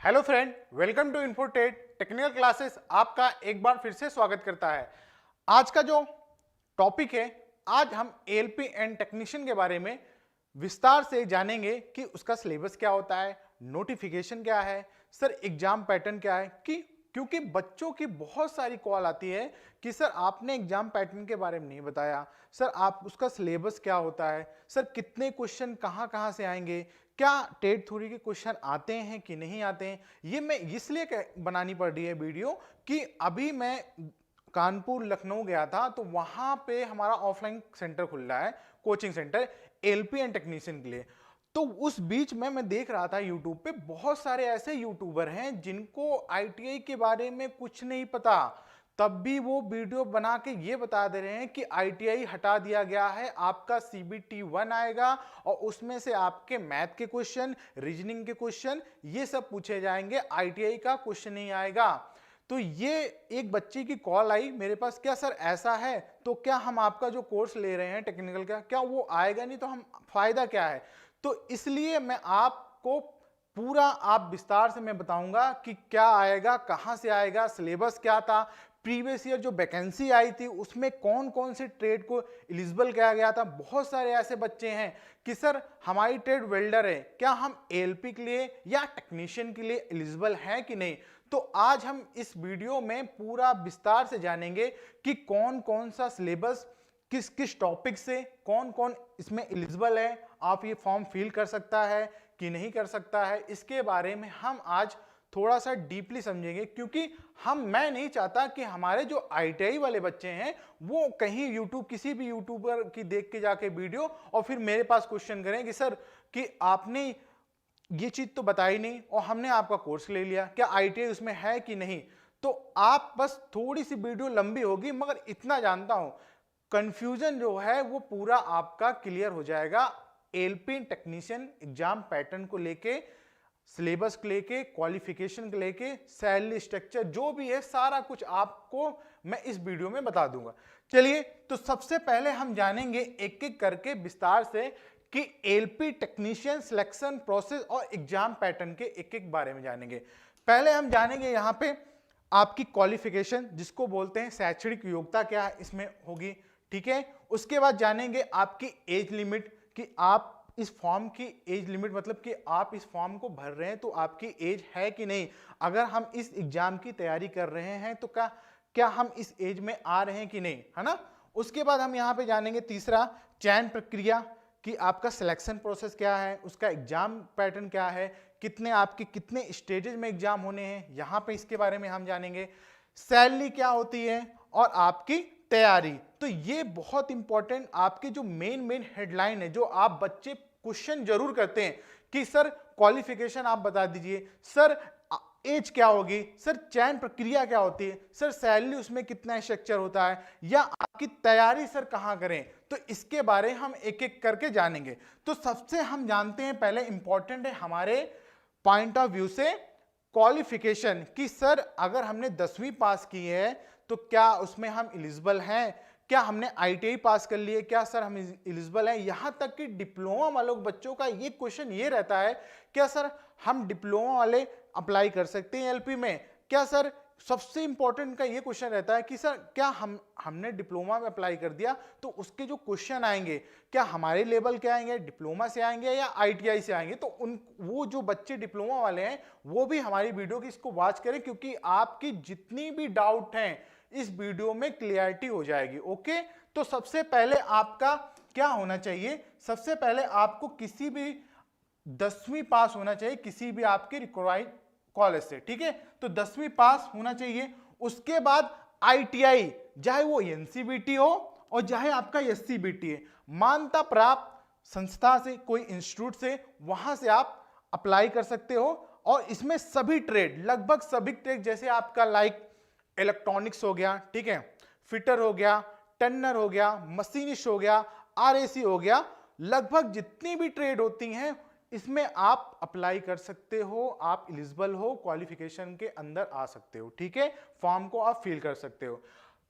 Hello friend, welcome to Infotech technical classes. आपका एक बार फिर से स्वागत करता है। आज का जो टॉपिक है, आज हम एएलपी एंड टेक्नीशियन के बारे में विस्तार से जानेंगे कि उसका सिलेबस क्या होता है, नोटिफिकेशन क्या है, सर एग्जाम पैटर्न क्या है। क्योंकि बच्चों की बहुत सारी कॉल आती है कि सर आपने एग्जाम पैटर्न के बारे में नहीं बताया, सर आप उसका सिलेबस क्या होता है, सर कितने क्वेश्चन कहाँ कहाँ से आएंगे, क्या टेट थ्योरी के क्वेश्चन आते हैं कि नहीं आते हैं। ये मैं इसलिए बनानी पड़ रही है वीडियो कि अभी मैं कानपुर लखनऊ गया था, तो वहां पे हमारा ऑफलाइन सेंटर खुल रहा है, coaching centre LP and technician के लिए। तो उस बीच में मैं देख रहा था यूट्यूब पे बहुत सारे ऐसे यूट्यूबर हैं जिनको आईटीआई के बारे में कुछ नहीं पता, तब भी वो वीडियो बना के ये बता दे रहे हैं कि आईटीआई हटा दिया गया है, आपका सीबीटी 1 आएगा और उसमें से आपके मैथ के क्वेश्चन, रीजनिंग के क्वेश्चन ये सब पूछे जाएंगे, आईटीआई का क्वेश्चन नहीं आएगा। तो ये एक बच्चे की कॉल आई मेरे पास, क्या सर ऐसा है, तो क्या हम आपका जो कोर्स ले रहे हैं टेक्निकल का, क्या वो आएगा नहीं, तो हम फायदा क्या है। तो इसलिए मैं आपको पूरा आप विस्तार से मैं बताऊंगा कि क्या आएगा, कहां से आएगा, सिलेबस क्या था, प्रीवियस ईयर जो वैकेंसी आई थी उसमें कौन कौन से ट्रेड को एलिजिबल किया गया था। बहुत सारे ऐसे बच्चे हैं कि सर हमारी ट्रेड वेल्डर है, क्या हम एएलपी के लिए या टेक्नीशियन के लिए एलिजिबल हैं कि नहीं। तो आज हम इस वीडियो में पूरा विस्तार से जानेंगे कि कौन कौन सा सिलेबस किस किस टॉपिक से कौन कौन इसमें एलिजिबल है, आप ये फॉर्म फिल कर सकता है कि नहीं कर सकता है, इसके बारे में हम आज थोड़ा सा डीपली समझेंगे। क्योंकि मैं नहीं चाहता कि हमारे जो आईटीआई वाले बच्चे हैं वो कहीं यूट्यूब किसी भी यूट्यूबर की देख के जाके वीडियो और फिर मेरे पास क्वेश्चन करें कि सर कि आपने ये चीज तो बताई नहीं और हमने आपका कोर्स ले लिया, क्या आईटीआई उसमें है कि नहीं। तो आप बस थोड़ी सी वीडियो लंबी होगी, मगर इतना जानता हूं कंफ्यूजन जो है वो पूरा आपका क्लियर हो जाएगा एएलपी टेक्नीशियन एग्जाम पैटर्न को लेके, सिलेबस को लेके, क्वालिफिकेशन को लेके, सैलरी स्ट्रक्चर जो भी है सारा कुछ आपको मैं इस वीडियो में बता दूंगा। चलिए, तो सबसे पहले हम जानेंगे एक एक करके विस्तार से कि एएलपी टेक्नीशियन सिलेक्शन प्रोसेस और एग्जाम पैटर्न के एक एक बारे में जानेंगे। पहले हम जानेंगे यहाँ पे आपकी क्वालिफिकेशन, जिसको बोलते हैं शैक्षणिक योग्यता क्या है इसमें होगी, ठीक है। उसके बाद जानेंगे आपकी एज लिमिट कि आप इस फॉर्म की एज लिमिट, मतलब कि आप इस फॉर्म को भर रहे हैं तो आपकी एज है कि नहीं, अगर हम इस एग्जाम की तैयारी कर रहे हैं तो क्या हम इस एज में आ रहे हैं कि नहीं, है ना। उसके बाद हम यहाँ पे जानेंगे तीसरा चयन प्रक्रिया कि आपका सिलेक्शन प्रोसेस क्या है, उसका एग्जाम पैटर्न क्या है, कितने स्टेजेस में एग्जाम होने हैं, यहाँ पे इसके बारे में हम जानेंगे। सैलरी क्या होती है और आपकी तैयारी। तो ये बहुत इंपॉर्टेंट आपके जो मेन हेडलाइन है, जो आप बच्चे क्वेश्चन जरूर करते हैं कि सर क्वालिफिकेशन आप बता दीजिए, सर एज क्या होगी, सर चयन प्रक्रिया क्या होती है, सर सैलरी उसमें कितना स्ट्रक्चर होता है, या आपकी तैयारी सर कहां करें। तो इसके बारे हम एक एक करके जानेंगे। तो सबसे हम जानते हैं, पहले इंपॉर्टेंट है हमारे पॉइंट ऑफ व्यू से क्वालिफिकेशन कि सर अगर हमने 10वीं पास की है तो क्या उसमें हम एलिजिबल हैं, क्या हमने आईटीआई पास कर लिए, क्या सर हम एलिजिबल हैं। यहां तक कि डिप्लोमा वालों बच्चों का ये क्वेश्चन ये रहता है, क्या सर हम डिप्लोमा वाले अप्लाई कर सकते हैं एलपी में, क्या सर सबसे इंपॉर्टेंट का ये क्वेश्चन रहता है कि सर क्या हमने डिप्लोमा में अप्लाई कर दिया तो उसके जो क्वेश्चन आएंगे क्या हमारे लेवल के आएंगे, डिप्लोमा से आएंगे या आईटीआई से आएंगे। तो वो जो बच्चे डिप्लोमा वाले हैं वो भी हमारी वीडियो की इसको वॉच करें, क्योंकि आपकी जितनी भी डाउट हैं इस वीडियो में क्लियरिटी हो जाएगी। ओके, तो सबसे पहले आपका क्या होना चाहिए, सबसे पहले आपको किसी भी 10वीं पास होना चाहिए किसी भी आपके रिक्वायर्ड कॉलेज से, ठीक है। तो 10वीं पास होना चाहिए। उसके बाद आईटीआई, चाहे वो एनसीबीटी हो और चाहे आपका एससीबीटी है, मान्यता प्राप्त संस्था से, कोई इंस्टीट्यूट से, वहां से आप अप्लाई कर सकते हो। और इसमें सभी ट्रेड, लगभग सभी ट्रेड, जैसे आपका लाइक इलेक्ट्रॉनिक्स हो गया, ठीक है, फिटर हो गया, टर्नर हो गया, मशीनिस्ट हो गया, आरएसी हो गया, लगभग जितनी भी ट्रेड होती हैं इसमें आप अप्लाई कर सकते हो, आप एलिजिबल हो, क्वालिफिकेशन के अंदर आ सकते हो, ठीक है, फॉर्म को आप फिल कर सकते हो।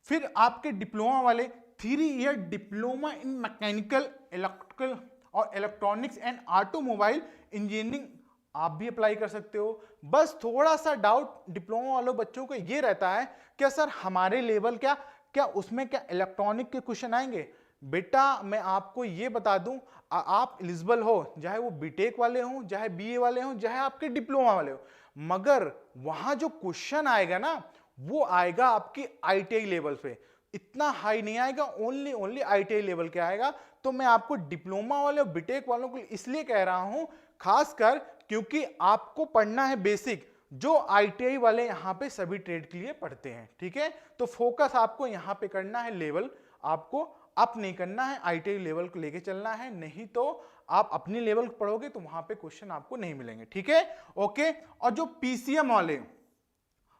फिर आपके डिप्लोमा वाले 3 year diploma in mechanical, electrical और इलेक्ट्रॉनिक्स एंड ऑटोमोबाइल इंजीनियरिंग आप भी अप्लाई कर सकते हो। बस थोड़ा सा डाउट डिप्लोमा वालों बच्चों को ये रहता है क्या सर हमारे लेवल क्या क्या उसमें क्या इलेक्ट्रॉनिक के क्वेश्चन आएंगे? बेटा मैं आपको ये बता दूं, आप एलिजिबल हो, चाहे वो बीटेक वाले हों, चाहे बीए वाले हों, चाहे आपके डिप्लोमा वाले हो, मगर वहां जो क्वेश्चन आएगा ना वो आएगा आपकी आईटीआई लेवल पे। इतना हाई नहीं आएगा, ओनली आईटीआई लेवल के आएगा। तो मैं आपको डिप्लोमा वाले और बीटेक वालों को इसलिए कह रहा हूं खासकर क्योंकि आपको पढ़ना है बेसिक, जो आईटीआई वाले यहाँ पे सभी ट्रेड के लिए पढ़ते हैं। ठीक है, तो फोकस आपको यहाँ पे करना है, लेवल आपको अप नहीं करना है, आईटीआई लेवल को लेके चलना है, नहीं तो आप अपने लेवल पढ़ोगे तो वहां पे क्वेश्चन आपको नहीं मिलेंगे। ठीक है, ओके। और जो पीसीएम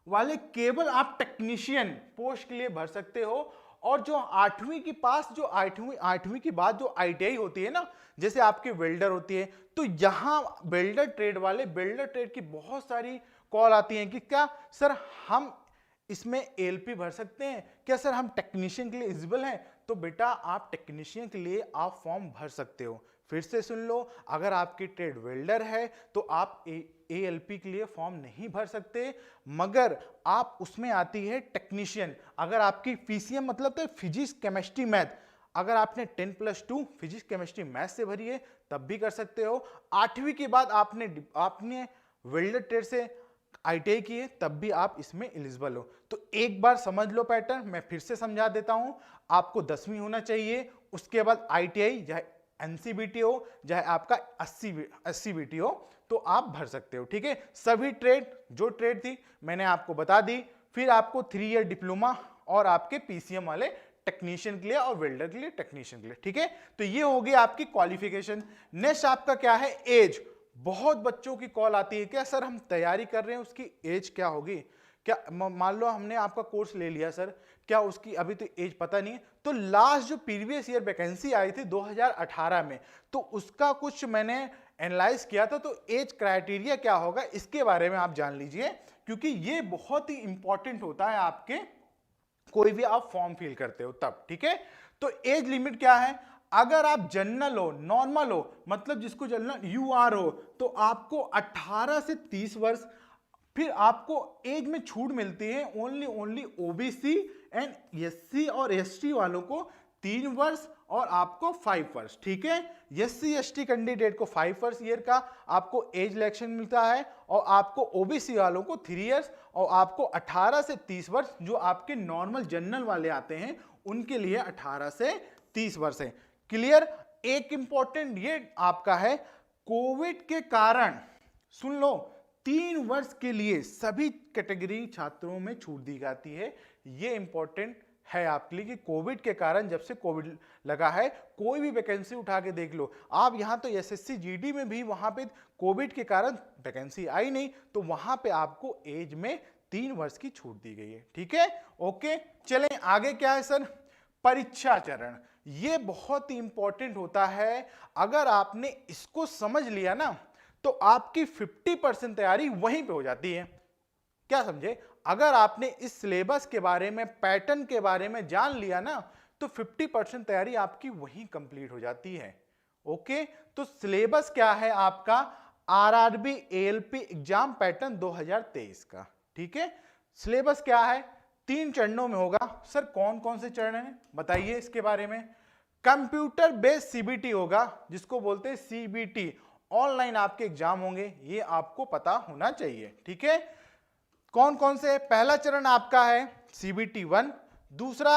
वाले केवल आप टेक्नीशियन पोस्ट के लिए भर सकते हो। और जो आठवीं के पास जो आठवीं के बाद जो आईटीआई होती है ना, जैसे आपके वेल्डर होती है, तो यहां वेल्डर ट्रेड वाले, वेल्डर ट्रेड की बहुत सारी कॉल आती हैं कि क्या सर हम इसमें एलपी भर सकते हैं, क्या सर हम टेक्नीशियन के लिए एलिजिबल हैं? तो बेटा आप टेक्नीशियन के लिए आप फॉर्म भर सकते हो। फिर से सुन लो, अगर आपकी ट्रेड वेल्डर है तो आप एएलपी के लिए फॉर्म नहीं भर सकते, मगर आप उसमें आती है टेक्नीशियन। अगर आपकी पीसीएम मतलब तो फिजिक्स केमिस्ट्री मैथ, अगर आपने 10+2 फिजिक्स केमिस्ट्री मैथ से भरी है तब भी कर सकते हो। आठवीं के बाद आपने वेल्डर ट्रेड से आईटीआई की है तब भी आप इसमें एलिजिबल हो। तो एक बार समझ लो पैटर्न, मैं फिर से समझा देता हूं। आपको 10वीं होना चाहिए, उसके बाद आईटीआई, चाहे एनसीबीटी हो, चाहे आपका 80बीटी हो, तो आप भर सकते हो। ठीक है, सभी ट्रेड जो ट्रेड थी मैंने आपको बता दी। फिर आपको 3 ईयर डिप्लोमा और आपके पीसीएम वाले टेक्नीशियन के लिए और वेल्डर के लिए टेक्नीशियन के लिए। ठीक है, तो ये हो गई आपकी क्वालिफिकेशन। नेक्स्ट आपका क्या है, एज। बहुत बच्चों की कॉल आती है, क्या सर हम तैयारी कर रहे हैं उसकी एज क्या होगी? क्या मान लो हमने आपका कोर्स ले लिया सर, क्या उसकी अभी तो एज पता नहीं है, तो लास्ट जो प्रीवियस ईयर वैकेंसी आई थी 2018 में, तो उसका कुछ मैंने एनालाइज किया था, तो एज क्राइटेरिया क्या होगा इसके बारे में आप जान लीजिए, क्योंकि ये बहुत ही इंपॉर्टेंट होता है आपके कोई भी आप फॉर्म फिल करते हो तब। ठीक है, तो एज लिमिट क्या है? अगर आप जनरल हो, नॉर्मल हो, मतलब जिसको जनरल यूआर हो, तो आपको 18 से 30 वर्ष। फिर आपको एज में छूट मिलती है ओनली ओबीसी एंड एससी और एसटी वालों को 3 वर्ष और आपको 5 वर्ष। ठीक है, एससी एसटी कैंडिडेट को 5 वर्ष ईयर का आपको एज इलेक्शन मिलता है, और आपको ओबीसी वालों को 3 इयर्स, और आपको 18 से 30 वर्ष जो आपके नॉर्मल जनरल वाले आते हैं उनके लिए 18 से 30 वर्ष है। क्लियर? एक इंपॉर्टेंट ये आपका है, कोविड के कारण सुन लो 3 वर्ष के लिए सभी कैटेगरी छात्रों में छूट दी जाती है। ये इंपॉर्टेंट है आपके लिए कि कोविड के कारण, जब से कोविड लगा है, कोई भी वैकेंसी उठा के देख लो आप, यहां तो एसएससी जीडी में भी वहां पे कोविड के कारण वैकेंसी आई नहीं, तो वहां पे आपको एज में 3 वर्ष की छूट दी गई है। ठीक है, ओके। चलें आगे, क्या है सर, परीक्षा चरण। ये बहुत ही इंपॉर्टेंट होता है। अगर आपने इसको समझ लिया ना तो आपकी 50% तैयारी वहीं पे हो जाती है। क्या समझे? अगर आपने इस सिलेबस के बारे में, पैटर्न के बारे में जान लिया ना, तो 50% तैयारी आपकी वहीं कंप्लीट हो जाती है। ओके, तो सिलेबस क्या है आपका, आरआरबी एएलपी एग्जाम पैटर्न 2023 का। ठीक है, सिलेबस क्या है, 3 चरणों में होगा। सर कौन कौन से चरण हैं बताइए इसके बारे में। कंप्यूटर बेस्ड सीबीटी होगा, जिसको बोलते हैं सीबीटी, ऑनलाइन आपके एग्जाम होंगे, ये आपको पता होना चाहिए। ठीक है, कौन कौन से? पहला चरण आपका है सीबीटी 1, दूसरा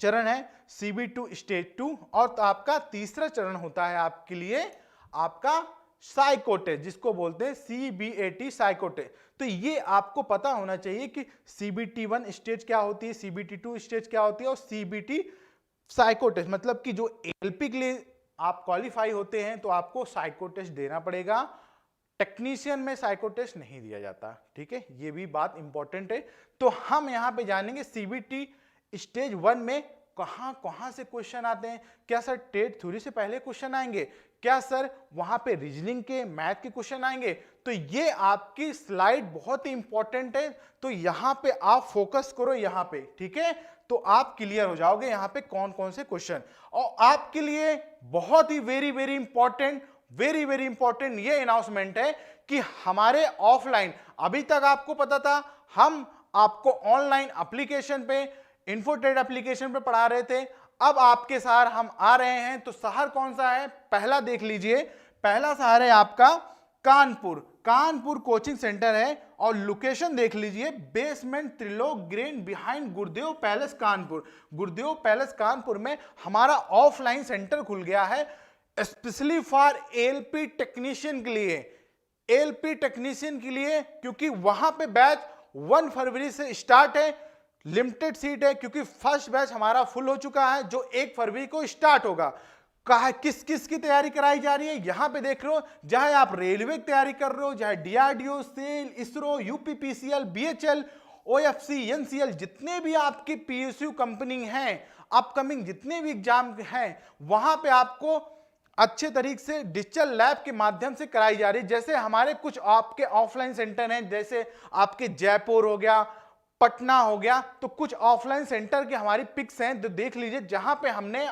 चरण है सीबी2 स्टेज 2, और तो आपका तीसरा चरण होता है आपके लिए आपका साइकोटेस्ट, जिसको बोलते हैं सीबीएटी साइकोटेस्ट। तो ये आपको पता होना चाहिए कि सीबीटी 1 स्टेज क्या होती है, सीबीटी 2 स्टेज क्या होती है, और सीबीटी साइकोटेस्ट, मतलब कि जो एलपी के लिए आप क्वालिफाई होते हैं तो आपको साइकोटेस्ट देना पड़ेगा। टेक्नीशियन में साइकोटेस्ट नहीं दिया जाता। ठीक है, ये भी बात इंपॉर्टेंट है। तो हम यहां पे जानेंगे सीबीटी स्टेज 1 में कहां कहां से क्वेश्चन आते हैं। क्या सर टेट थ्योरी से पहले क्वेश्चन आएंगे? क्या सर वहां पे रीजनिंग के, मैथ के क्वेश्चन आएंगे? तो ये आपकी स्लाइड बहुत ही इंपॉर्टेंट है, तो यहां पे आप फोकस करो यहां पे। ठीक है, तो आप क्लियर हो जाओगे यहां पे कौन कौन से क्वेश्चन। और आपके लिए बहुत ही very very important very very important ये अनाउंसमेंट है कि हमारे ऑफलाइन, अभी तक आपको पता था हम आपको ऑनलाइन एप्लीकेशन पे, इन्फोट्रेड एप्लीकेशन पे पढ़ा रहे थे, अब आपके शहर हम आ रहे हैं। तो शहर कौन सा है, पहला देख लीजिए, पहला शहर है आपका कानपुर। कानपुर कोचिंग सेंटर है और लोकेशन देख लीजिए, बेसमेंट त्रिलोक ग्रीन बिहाइंड गुरुदेव पैलेस कानपुर। गुरुदेव पैलेस कानपुर में हमारा ऑफलाइन सेंटर खुल गया है स्पेशली फॉर एलपी टेक्नीशियन के लिए। एलपी टेक्नीशियन के लिए, क्योंकि वहां पे बैच 1 फरवरी से स्टार्ट है, लिमिटेड सीट है, क्योंकि फर्स्ट बैच हमारा फुल हो चुका है जो 1 फरवरी को स्टार्ट होगा। कहा किस किस की तैयारी कराई जा रही है, यहां पे देख रहे हो, चाहे आप रेलवे की तैयारी कर रहे हो, चाहे DRDO, SAIL, ISRO, UPPCL, BHEL, OFC, NCL, जितने भी आपकी पीएसयू कंपनी हैं, अपकमिंग जितने भी एग्जाम हैं, वहां पे आपको अच्छे तरीके से डिजिटल लैब के माध्यम से कराई जा रही है। जैसे हमारे कुछ आपके ऑफलाइन सेंटर हैं, जैसे आपके जयपुर हो गया, पटना हो गया, तो कुछ ऑफलाइन सेंटर की हमारी पिक्स हैं, तो देख लीजिए, जहां पे हमने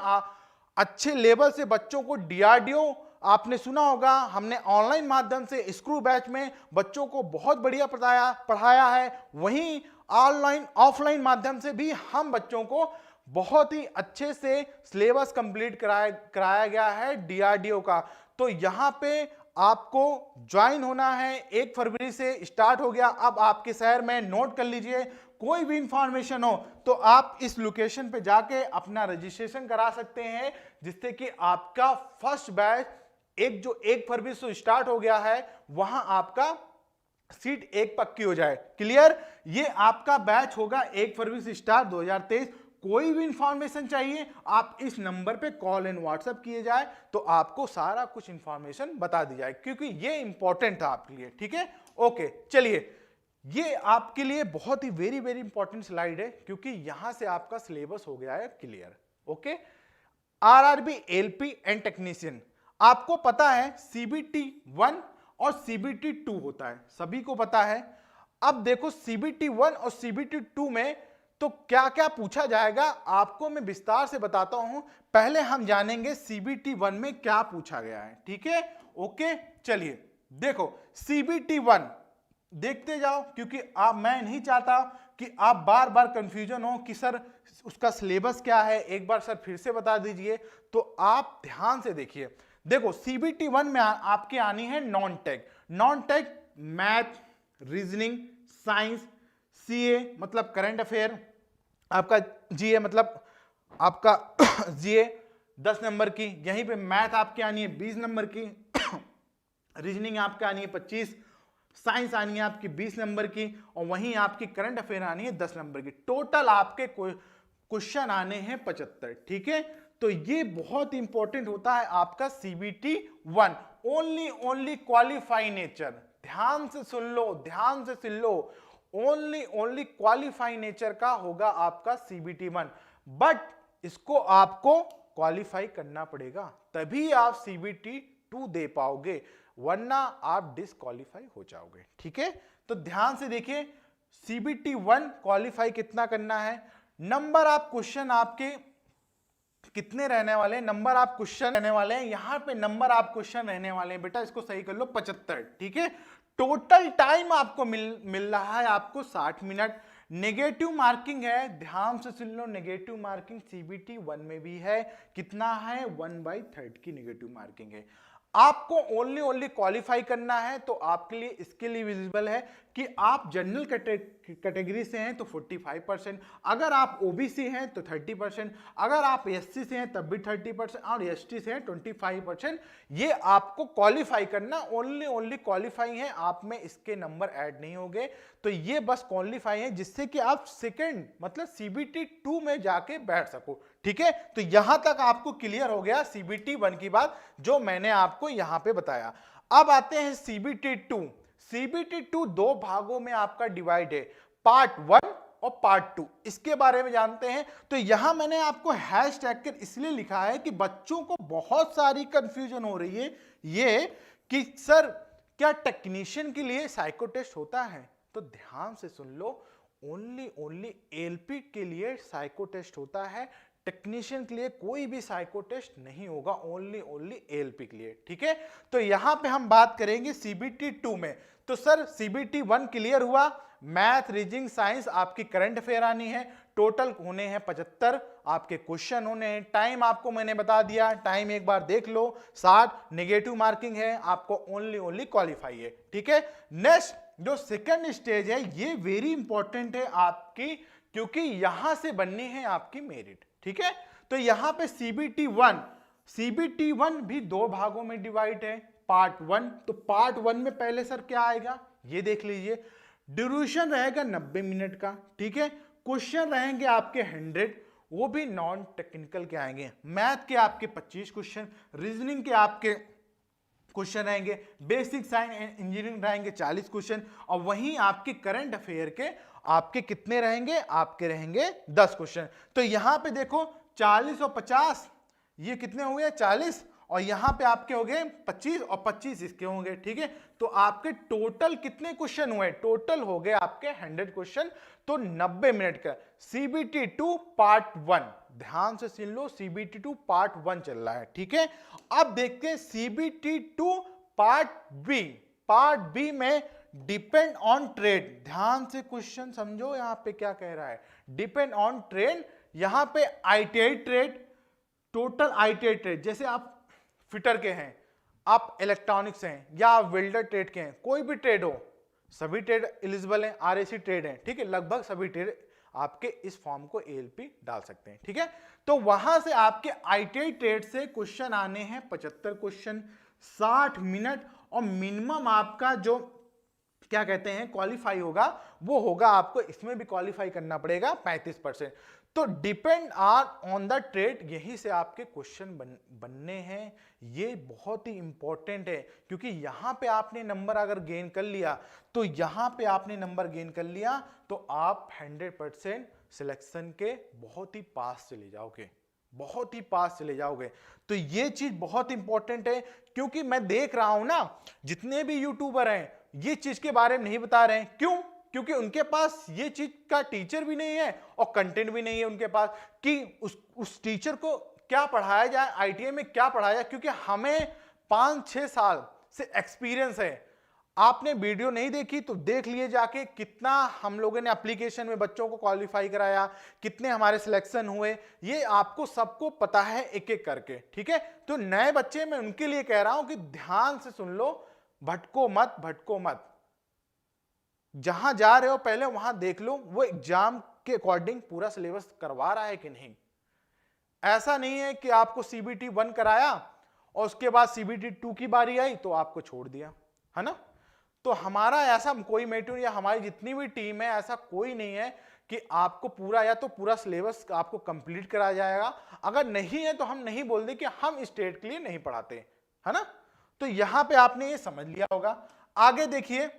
अच्छे लेवल से बच्चों को डीआरडीओ, आपने सुना होगा, हमने ऑनलाइन माध्यम से स्क्रू बैच में बच्चों को बहुत बढ़िया पढ़ाया है। वहीं ऑनलाइन ऑफलाइन माध्यम से भी हम बच्चों को बहुत ही अच्छे से सिलेबस कंप्लीट कराया गया है डीआरडीओ का। तो यहां पे आपको ज्वाइन होना है, 1 फरवरी से स्टार्ट हो गया। अब आपके शहर में नोट कर लीजिए, कोई भी इंफॉर्मेशन हो तो आप इस लोकेशन पे जाके अपना रजिस्ट्रेशन करा सकते हैं, जिससे कि आपका फर्स्ट बैच जो 1 फरवरी से स्टार्ट हो गया है, वहां आपका सीट एक पक्की हो जाए। क्लियर, ये आपका बैच होगा 1 फरवरी से स्टार्ट 2023। कोई भी इंफॉर्मेशन चाहिए आप इस नंबर पे कॉल एंड व्हाट्सएप किए जाए तो आपको सारा कुछ इंफॉर्मेशन बता दी जाए, क्योंकि ये इंपॉर्टेंट था आपके लिए। ठीक है, ओके, चलिए, ये आपके लिए बहुत ही वेरी वेरी इंपॉर्टेंट स्लाइड है, क्योंकि यहां से आपका सिलेबस हो गया है clear. Okay, RRB LP and technician, आपको पता है सीबीटी 1 और सीबीटी 2 होता है, सभी को पता है। अब देखो सीबीटी 1 और सीबीटी 2 में तो क्या क्या पूछा जाएगा आपको मैं विस्तार से बताता हूं। पहले हम जानेंगे सीबीटी 1 में क्या पूछा गया है। ठीक है, ओके, चलिए देखो सीबीटी 1 देखते जाओ, क्योंकि मैं नहीं चाहता कि आप बार बार कंफ्यूजन हो कि सर उसका सिलेबस क्या है, एक बार सर फिर से बता दीजिए। तो आप ध्यान से देखिए, देखो सीबीटी 1 में आपके आनी है non tech. Non tech math, reasoning, science, CA मतलब करंट अफेयर, आपका जीए मतलब आपका जीए 10 नंबर की, यहीं पे मैथ आपके आनी है 20 नंबर की, रीजनिंग आपके आनी है 25, साइंस आनी है आपकी 20 नंबर की, और वहीं आपकी करंट अफेयर आनी है 10 नंबर की। टोटल आपके क्वेश्चन आने हैं 75। ठीक है, तो ये बहुत इंपॉर्टेंट होता है आपका सीबीटी 1। ओनली क्वालिफाई नेचर, ध्यान से सुन लो, ध्यान से सुन लो, ओनली क्वालिफाई नेचर का होगा आपका सीबीटी 1। बट इसको आपको क्वालिफाई करना पड़ेगा, तभी आप सीबीटी 2 दे पाओगे, वरना आप डिसक्वालीफाई हो जाओगे। ठीक है, तो ध्यान से देखिए, सीबीटी 1 क्वालिफाई कितना करना है, नंबर ऑफ क्वेश्चन आपके कितने रहने वाले हैं, नंबर ऑफ क्वेश्चन रहने वाले हैं, यहां पे नंबर ऑफ क्वेश्चन रहने वाले हैं बेटा, इसको सही कर लो 75। ठीक है, टोटल टाइम आपको मिल रहा है आपको 60 मिनट। नेगेटिव मार्किंग है, ध्यान से सुन लो, नेगेटिव मार्किंग सीबीटी 1 में भी है, कितना है 1/3 की नेगेटिव मार्किंग है। आपको ओनली क्वालिफाई करना है, तो आपके लिए इसके लिए विजिबल है कि आप जनरल कैटेगरी से हैं तो 45%, अगर आप ओबीसी हैं तो 30%, अगर आप एससी से हैं तब भी 30% और एसटी से हैं 25%। ये आपको क्वालिफाई करना, ओनली क्वालिफाई है, आप में इसके नंबर ऐड नहीं होंगे। तो ये बस क्वालिफाई है जिससे कि आप सेकेंड मतलब सीबीटी 2 में जाके बैठ सको। ठीक है, तो यहां तक आपको क्लियर हो गया सीबीटी 1 की बात जो मैंने आपको यहां पे बताया। अब आते हैं सीबीटी 2। सीबीटी 2 2 भागों में आपका डिवाइड है, पार्ट 1 और पार्ट 2, इसके बारे में जानते हैं। तो यहां मैंने आपको हैशटैग कर इसलिए लिखा है कि बच्चों को बहुत सारी कंफ्यूजन हो रही है ये कि सर क्या टेक्नीशियन के लिए साइको टेस्ट होता है, तो ध्यान से सुन लो, ओनली एलपी के लिए साइको टेस्ट होता है, टेक्नीशियन के लिए कोई भी साइको टेस्ट नहीं होगा, ओनली एएलपी के लिए। ठीक है, तो यहां पे हम बात करेंगे सीबीटी 2 में। तो सर सीबीटी 1 क्लियर हुआ, मैथ रीजनिंग साइंस आपकी करंट अफेयर आनी है, टोटल होने हैं 75 आपके क्वेश्चन होने हैं। टाइम आपको मैंने बता दिया, टाइम एक बार देख लो, 60 नेगेटिव मार्किंग है, आपको ओनली क्वालिफाई है। ठीक है, नेक्स्ट जो सेकंड स्टेज है ये वेरी इंपॉर्टेंट है आपकी, क्योंकि यहां से बननी है आपकी मेरिट। ठीक है, तो यहां पे सीबीटी 1 भी 2 भागों में डिवाइड है। पार्ट 1, तो पार्ट 1 में पहले सर क्या आएगा ये देख लीजिए, ड्यूरेशन रहेगा 90 मिनट का। ठीक है, क्वेश्चन रहेंगे आपके 100, वो भी नॉन टेक्निकल के आएंगे। मैथ के आपके 25 क्वेश्चन, रीजनिंग के आपके क्वेश्चन रहेंगे, बेसिक साइंस एंड इंजीनियरिंग रहेंगे 40 क्वेश्चन, और वहीं आपके करंट अफेयर के आपके कितने रहेंगे, आपके रहेंगे 10 क्वेश्चन। तो यहां पे देखो 40 और 50 ये कितने हो गए 40, और यहां पे आपके हो गए 25 और 25 इसके होंगे। ठीक है, तो आपके टोटल कितने क्वेश्चन हुए, टोटल हो गए आपके 100 क्वेश्चन, तो 90 मिनट का। सीबीटी 2 पार्ट 1 ध्यान से सुन लो, सीबीटी 2 पार्ट 1 चल रहा है। ठीक है, अब देखते हैं CBT 2 part B. Part B में डिपेंड ऑन ट्रेड, ध्यान से क्वेश्चन समझो, यहां पे क्या कह रहा है, डिपेंड ऑन ट्रेड। यहां पे ITI trade, total ITI trade, जैसे आप फिटर के हैं, आप इलेक्ट्रॉनिक्स हैं, या आप वेल्डर ट्रेड के हैं, कोई भी ट्रेड हो, सभी ट्रेड एलिजिबल हैं, आरएसी ट्रेड हैं। ठीक है, लगभग सभी ट्रेड आपके इस फॉर्म को एएलपी डाल सकते हैं। ठीक है, तो वहां से आपके आईटीआई ट्रेड से क्वेश्चन आने हैं 75 क्वेश्चन, 60 मिनट, और मिनिमम आपका जो क्या कहते हैं क्वालिफाई होगा, वो होगा आपको इसमें भी क्वालिफाई करना पड़ेगा 35%। तो डिपेंड ऑन द ट्रेड, यही से आपके क्वेश्चन बनने हैं। ये बहुत ही इंपॉर्टेंट है, क्योंकि यहां पे आपने नंबर अगर गेन कर लिया, तो यहां पे आपने नंबर गेन कर लिया तो आप 100% सिलेक्शन के बहुत ही पास चले जाओगे, बहुत ही पास चले जाओगे। तो ये चीज बहुत इंपॉर्टेंट है, क्योंकि मैं देख रहा हूं ना जितने भी यूट्यूबर हैं ये चीज के बारे में नहीं बता रहे हैं। क्यों? क्योंकि उनके पास ये चीज का टीचर भी नहीं है और कंटेंट भी नहीं है उनके पास कि उस टीचर को क्या पढ़ाया जाए, आईटीआई में क्या पढ़ाया जाए, क्योंकि हमें 5-6 साल से एक्सपीरियंस है। आपने वीडियो नहीं देखी तो देख लिए जाके, कितना हम लोगों ने एप्लीकेशन में बच्चों को क्वालिफाई कराया, कितने हमारे सिलेक्शन हुए, ये आपको सबको पता है एक एक करके। ठीक है, तो नए बच्चे मैं उनके लिए कह रहा हूं कि ध्यान से सुन लो, भटको मत, जहां जा रहे हो पहले वहां देख लो वो एग्जाम के अकॉर्डिंग पूरा सिलेबस करवा रहा है कि नहीं। ऐसा नहीं है कि आपको सीबीटी 1 कराया और उसके बाद सीबीटी 2 की बारी आई तो आपको छोड़ दिया, है ना। तो हमारा ऐसा कोई मेट्रो या हमारी जितनी भी टीम है, ऐसा कोई नहीं है कि आपको पूरा या तो पूरा सिलेबस आपको कंप्लीट कराया जाएगा। अगर नहीं है तो हम नहीं बोल दे कि हम स्टेट के लिए नहीं पढ़ाते, है ना। तो यहां पे आपने ये समझ लिया होगा। आगे देखिए,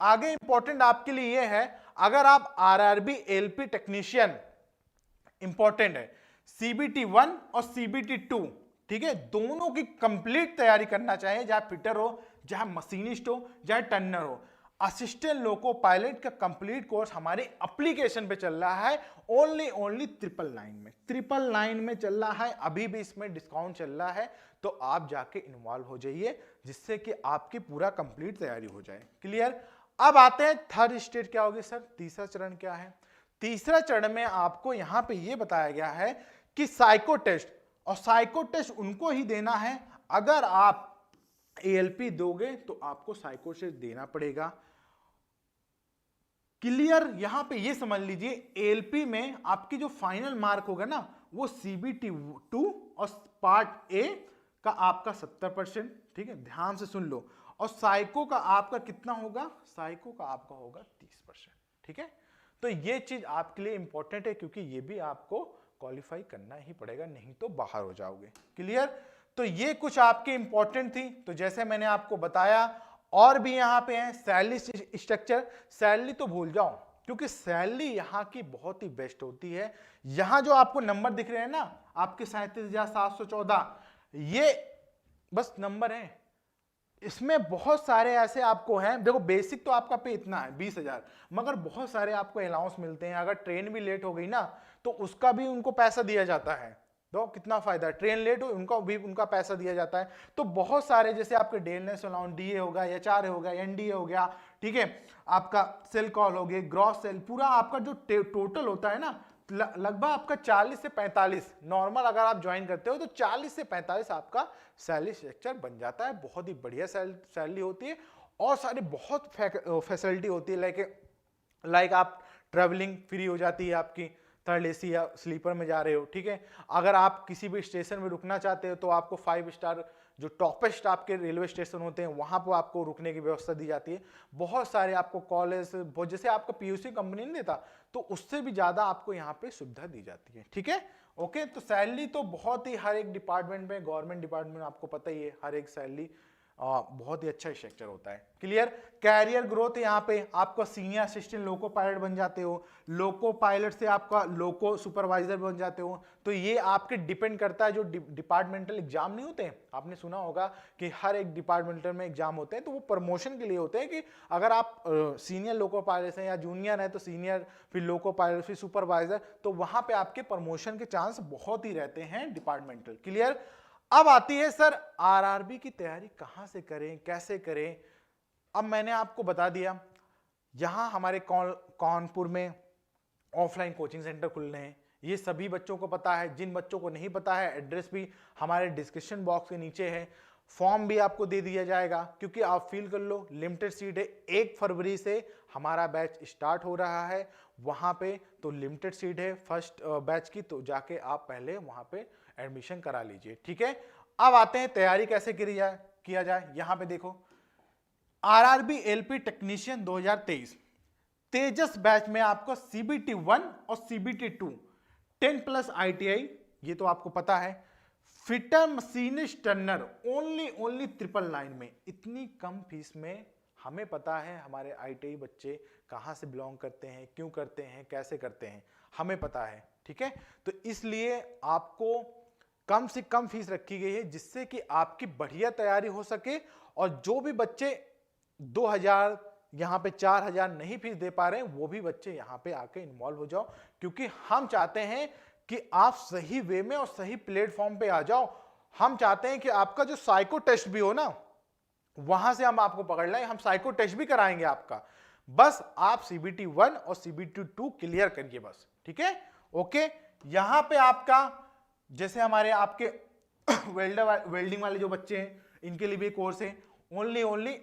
आगे इंपॉर्टेंट आपके लिए ये है, अगर आप आरआरबी एलपी टेक्नीशियन, इंपॉर्टेंट है सीबीटी 1 और सीबीटी 2, ठीक है, दोनों की कंप्लीट तैयारी करना चाहिए, चाहे फिटर हो, चाहे मशीनिस्ट हो, चाहे टर्नर हो। असिस्टेंट लोको पायलट का कंप्लीट कोर्स हमारे एप्लीकेशन पे चल रहा है, ओनली 999 में चल रहा है। अभी भी इसमें डिस्काउंट चल रहा है, तो आप जाके इन्वॉल्व हो जाइए, जिससे कि आपकी पूरा कंप्लीट तैयारी हो जाए। क्लियर। अब आते हैं थर्ड स्टेज क्या होगी सर, तीसरा चरण क्या है। तीसरा चरण में आपको यहां पे ये बताया गया है कि साइको टेस्ट, और साइको टेस्ट उनको ही देना है, अगर आप एएलपी दोगे तो आपको साइको टेस्ट देना पड़ेगा। क्लियर। यहां पे ये समझ लीजिए, एएलपी में आपकी जो फाइनल मार्क होगा ना, वो सीबीटी 2 और पार्ट ए का आपका 70%, ठीक है, ध्यान से सुन लो, और साइको का आपका कितना होगा, साइको का आपका होगा 30%, ठीक है। तो ये चीज आपके लिए इंपॉर्टेंट है, क्योंकि ये भी आपको क्वालिफाई करना ही पड़ेगा, नहीं तो बाहर हो जाओगे। क्लियर। तो ये कुछ आपके इंपॉर्टेंट थी। तो जैसे मैंने आपको बताया, और भी यहां पे है सैलरी स्ट्रक्चर। सैलरी तो भूल जाओ, क्योंकि सैलरी यहां की बहुत ही बेस्ट होती है। यहां जो आपको नंबर दिख रहे हैं ना, आपके 37,714, ये बस नंबर है। इसमें बहुत सारे ऐसे आपको हैं, देखो बेसिक तो आपका पे इतना है 20,000, मगर बहुत सारे आपको अलाउंस मिलते हैं। अगर ट्रेन भी लेट हो गई ना तो उसका भी उनको पैसा दिया जाता है। तो कितना फायदा है, ट्रेन लेट हो उनका भी उनका पैसा दिया जाता है। तो बहुत सारे जैसे आपके डेलनेस अलाउंस, डीए होगा, एचआर होगा, एनडीए हो गया, ठीक है, आपका सेल कॉल हो गए, ग्रॉस सेल, पूरा आपका जो टोटल होता है ना लगभग आपका 40 से 45 नॉर्मल अगर आप ज्वाइन करते हो तो 40 से 45 आपका सैलरी स्ट्रक्चर बन जाता है। बहुत ही बढ़िया सैलरी होती है और सारी बहुत फैसिलिटी होती है। लाइक आप ट्रेवलिंग फ्री हो जाती है आपकी, थर्ड एसी या स्लीपर में जा रहे हो, ठीक है। अगर आप किसी भी स्टेशन में रुकना चाहते हो तो आपको 5 स्टार जो टॉपेस्ट आपके रेलवे स्टेशन होते हैं वहां पर आपको रुकने की व्यवस्था दी जाती है। बहुत सारे आपको कॉलेज, जैसे आपका पीयूसी कंपनी नहीं देता तो उससे भी ज्यादा आपको यहाँ पे सुविधा दी जाती है, ठीक है। ओके, तो सैलरी तो बहुत ही हर एक डिपार्टमेंट में, गवर्नमेंट डिपार्टमेंट में आपको पता ही है हर एक सैलरी बहुत ही अच्छा स्ट्रक्चर होता है। क्लियर। कैरियर ग्रोथ यहाँ पे आपको सीनियर असिस्टेंट लोको पायलट बन जाते हो, लोको पायलट से आपका लोको सुपरवाइजर बन जाते हो। तो ये आपके डिपेंड करता है, जो डिपार्टमेंटल एग्जाम नहीं होते, आपने सुना होगा कि हर एक डिपार्टमेंटल में एग्जाम होते हैं, तो वो प्रमोशन के लिए होते हैं कि अगर आप सीनियर लोको पायलट हैं या जूनियर है तो सीनियर, फिर लोको पायलट, फिर सुपरवाइजर, तो वहां पे आपके प्रमोशन के चांस बहुत ही रहते हैं डिपार्टमेंटल। क्लियर। अब आती है सर आरआरबी की तैयारी कहां से करें, कैसे करें। अब मैंने आपको बता दिया, यहां हमारे कानपुर में ऑफलाइन कोचिंग सेंटर खुल रहे हैं, ये सभी बच्चों को पता है। जिन बच्चों को नहीं पता है, एड्रेस भी हमारे डिस्क्रिप्शन बॉक्स के नीचे है, फॉर्म भी आपको दे दिया जाएगा, क्योंकि आप फील कर लो लिमिटेड सीट है। 1 फरवरी से हमारा बैच स्टार्ट हो रहा है वहां पे, तो लिमिटेड सीट है फर्स्ट बैच की, तो जाके आप पहले वहां पे एडमिशन करा लीजिए, ठीक है। अब आते हैं तैयारी कैसे किया जाए। यहां पे देखो, आरआरबी एलपी टेक्नीशियन 2023 तेजस बैच में आपको सीबीटी 1 और सीबीटी 2 10+ आईटीआई, ये तो आपको पता है। फिटर मशीनिस्ट टर्नर ओनली 999 में, इतनी कम फीस में। हमें पता है हमारे आईटीआई बच्चे कहां से बिलोंग करते हैं, क्यों करते हैं, कैसे करते हैं, हमें पता है, ठीक है। तो इसलिए आपको कम से कम फीस रखी गई है, जिससे कि आपकी बढ़िया तैयारी हो सके। और जो भी बच्चे 2000 यहां पे 4000 नहीं फीस दे पा रहे हैं, वो भी बच्चे यहां पे आके इन्वॉल्व हो जाओ, क्योंकि हम चाहते हैं कि आप सही वे में और सही प्लेटफॉर्म पे आ जाओ। हम चाहते हैं कि आपका जो साइको टेस्ट भी हो ना, वहां से हम आपको पकड़ लें, हम साइको टेस्ट भी कराएंगे आपका। बस आप सीबीटी 1 और सीबीटी 2 क्लियर करिए बस, ठीक है। ओके, यहां पे आपका जैसे हमारे आपके वेल्डिंग वाले जो बच्चे हैं, इनके लिए भी कोर्स है ओनली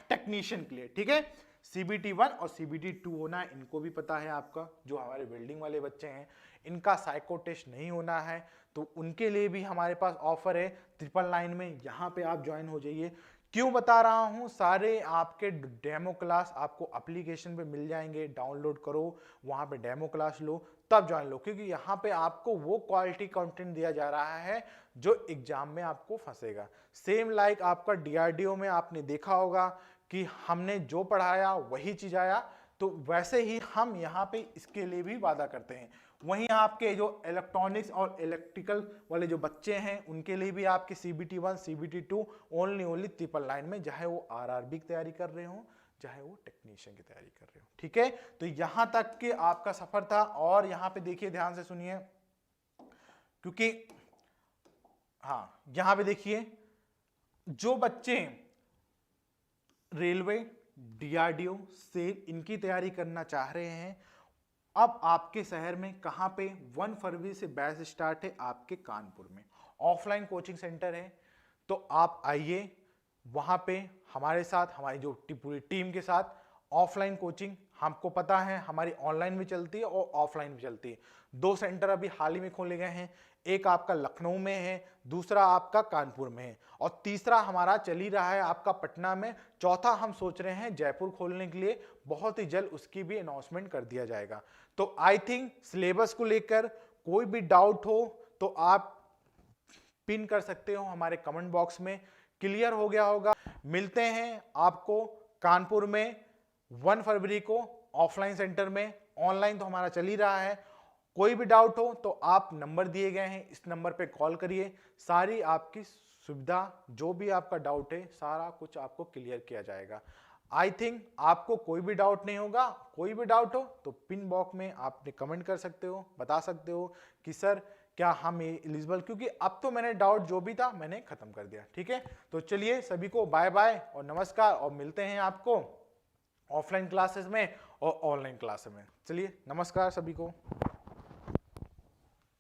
टेक्नीशियन के लिए, ठीक है। सीबीटी 1 और सीबीटी 2 होना है, इनको भी पता है आपका। जो हमारे वेल्डिंग वाले बच्चे हैं, इनका साइको टेस्ट नहीं होना है, तो उनके लिए भी हमारे पास ऑफर है 999 में, यहां पे आप ज्वाइन हो जाइए। क्यों बता रहा हूं, सारे आपके डेमो क्लास आपको एप्लीकेशन पे मिल जाएंगे, डाउनलोड करो, वहां पे डेमो क्लास लो, तब ज्वाइन लो, क्योंकि यहाँ पे आपको वो क्वालिटी कंटेंट दिया जा रहा है जो एग्जाम में आपको फंसेगा। सेम लाइक आपका डीआरडीओ में आपने देखा होगा कि हमने जो पढ़ाया वही चीज आया, तो वैसे ही हम यहाँ पे इसके लिए भी वादा करते हैं। वहीं आपके जो इलेक्ट्रॉनिक्स और इलेक्ट्रिकल वाले जो बच्चे हैं, उनके लिए भी आपके सीबीटी 1 सीबीटी 2 ओनली 999 में, चाहे वो आरआरबी की तैयारी कर रहे हो, चाहे वो टेक्नीशियन की तैयारी कर रहे हो, ठीक है। तो यहां तक के आपका सफर था। और यहां पे देखिए, ध्यान से सुनिए, क्योंकि हाँ, यहां पे देखिए, जो बच्चे रेलवे, डीआरडीओ से इनकी तैयारी करना चाह रहे हैं, अब आपके शहर में कहां पे 1 फरवरी से बैच स्टार्ट है आपके कानपुर में, ऑफलाइन कोचिंग सेंटर है। तो आप आइए वहां पे हमारे साथ, हमारी जो पूरी टीम के साथ ऑफलाइन कोचिंग, हमको पता है हमारी ऑनलाइन भी चलती है और ऑफलाइन भी चलती है। 2 सेंटर अभी हाल ही में खोले गए हैं, एक आपका लखनऊ में है, दूसरा आपका कानपुर में है, और तीसरा हमारा चल ही रहा है आपका पटना में, चौथा हम सोच रहे हैं जयपुर खोलने के लिए, बहुत ही जल्द उसकी भी अनाउंसमेंट कर दिया जाएगा। तो आई थिंक सिलेबस को लेकर कोई भी डाउट हो तो आप पिन कर सकते हो हमारे कमेंट बॉक्स में, क्लियर हो गया होगा। मिलते हैं आपको कानपुर में 1 फरवरी को ऑफलाइन सेंटर में, ऑनलाइन तो हमारा चल ही रहा है। कोई भी डाउट हो तो आप नंबर दिए गए हैं, इस नंबर पे कॉल करिए, सारी आपकी सुविधा, जो भी आपका डाउट है सारा कुछ आपको क्लियर किया जाएगा। आई थिंक आपको कोई भी डाउट नहीं होगा। कोई भी डाउट हो तो पिन बॉक्स में आपने कमेंट कर सकते हो, बता सकते हो कि सर क्या हम एलिजिबल, क्योंकि अब तो मैंने डाउट जो भी था मैंने खत्म कर दिया। ठीक है, तो चलिए सभी को बाय बाय और नमस्कार, और मिलते हैं आपको ऑफलाइन क्लासेस में और ऑनलाइन क्लासेस में। चलिए नमस्कार सभी को।